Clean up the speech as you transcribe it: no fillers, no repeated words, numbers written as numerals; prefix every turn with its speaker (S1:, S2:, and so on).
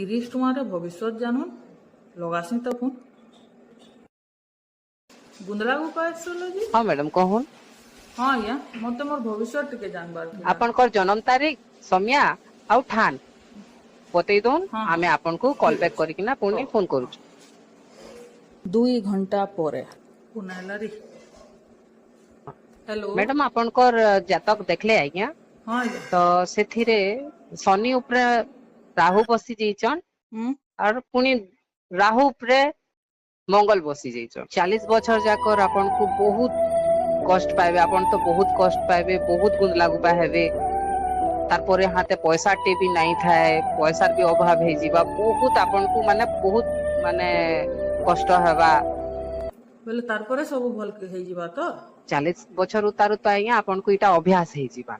S1: 30 ଭବିଷ୍ୟତ ଜାଣୁନ୍ ଲଗାସି ତ ଫୋନ୍ ଗୁନ୍ଦଲା ଉପାୟ ଆଷ୍ଟ୍ରୋଲୋଜି।
S2: हाँ मैडम कहून
S1: ହଁ ଆଜ୍ଞା ମତେ ମୋର ଭବିଷ୍ୟତ ଟିକେ ଜାଣିବାର ଥିଲା।
S2: आपनकर जन्म तारीख समय आउ ठान बतई दोन
S1: हाँ,
S2: आमे
S1: हाँ।
S2: आपन को कॉल
S1: ठीक
S2: बैक
S1: अछि।
S2: करिकिना पुणी
S1: हौ,
S2: फोन करूछु
S1: 2 ଘଣ୍ଟା ପରେ ପୁନା ହେଲା ରେ। हेलो
S2: मैडम आपनकर जातक देखले आज्ञा
S1: हाँ आज्ञा
S2: तो सेथिरे शनि उपरे राहु बसी जैचन और पुणी राहु उपरे मंगल बसी जैचन 40 बछर जाकर आपन को बहुत कष्ट पाइबे आपन तो बहुत कष्ट पाइबे बहुत गुंद लागुबा हेबे तारपरे हाथे पैसा टे भी नहीं थाए पैसार भी अभाव हे जिबा बहुत आपन को माने कष्ट हेबा
S1: बोले तार ପରେ ସବୁ ଭଲ ହେଇଯିବା ତ।
S2: 40 बछर उतारू तो आज्ञा आपन को इटा अभ्यास हे जिबा